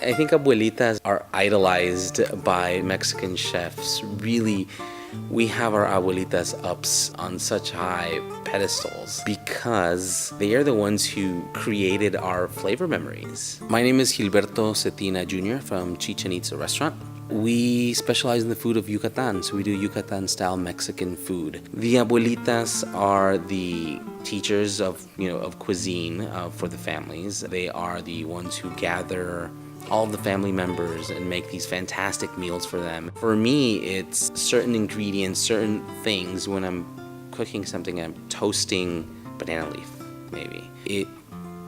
I think abuelitas are idolized by Mexican chefs. Really, we have our abuelitas ups on such high pedestals because they are the ones who created our flavor memories. My name is Gilberto Cetina Jr. from Chichen Itza restaurant. We specialize in the food of Yucatan, so we do Yucatan-style Mexican food. The abuelitas are the teachers of cuisine for the families. They are the ones who gather all of the family members and make these fantastic meals for them. For me, it's certain ingredients, certain things. When I'm cooking something, I'm toasting banana leaf, maybe. It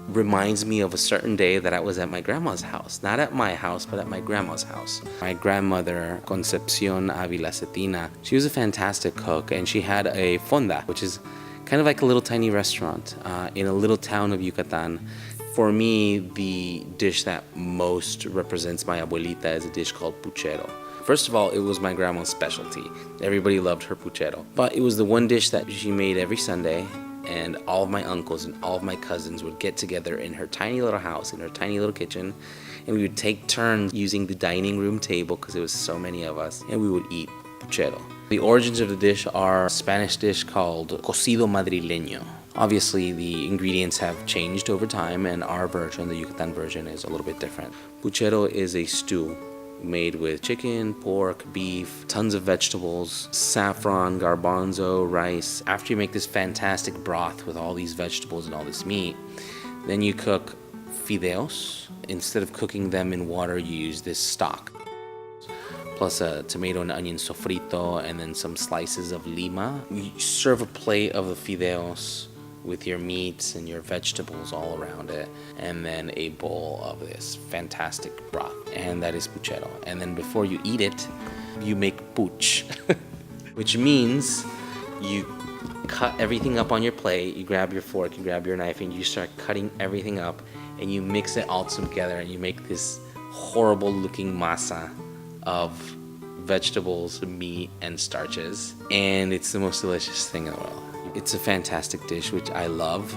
reminds me of a certain day that I was at my grandma's house. Not at my house, but at my grandma's house. My grandmother, Concepcion Avila Cetina, she was a fantastic cook, and she had a fonda, which is kind of like a little tiny restaurant in a little town of Yucatan. For me, the dish that most represents my abuelita is a dish called puchero. First of all, it was my grandma's specialty. Everybody loved her puchero. But it was the one dish that she made every Sunday, and all of my uncles and all of my cousins would get together in her tiny little house, in her tiny little kitchen, and we would take turns using the dining room table because there was so many of us, and we would eat puchero. The origins of the dish are a Spanish dish called cocido madrileño. Obviously, the ingredients have changed over time, and our version, the Yucatan version, is a little bit different. Puchero is a stew made with chicken, pork, beef, tons of vegetables, saffron, garbanzo, rice. After you make this fantastic broth with all these vegetables and all this meat, then you cook fideos. Instead of cooking them in water, you use this stock, plus a tomato and onion sofrito, and then some slices of lima. You serve a plate of the fideos with your meats and your vegetables all around it, and then a bowl of this fantastic broth, and that is puchero. And then before you eat it, you make puch, which means you cut everything up on your plate, you grab your fork, you grab your knife, and you start cutting everything up, and you mix it all together, and you make this horrible looking masa of vegetables, meat, and starches, and it's the most delicious thing in the world. It's a fantastic dish, which I love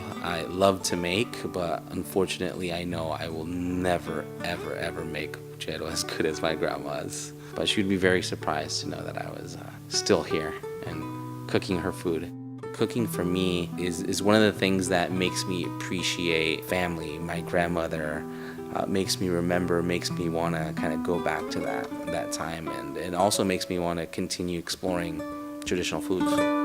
to make, but unfortunately I know I will never, ever, ever make puchero as good as my grandma's. But she would be very surprised to know that I was still here and cooking her food. Cooking for me is one of the things that makes me appreciate family. My grandmother makes me remember, makes me want to kind of go back to that time, and it also makes me want to continue exploring traditional foods.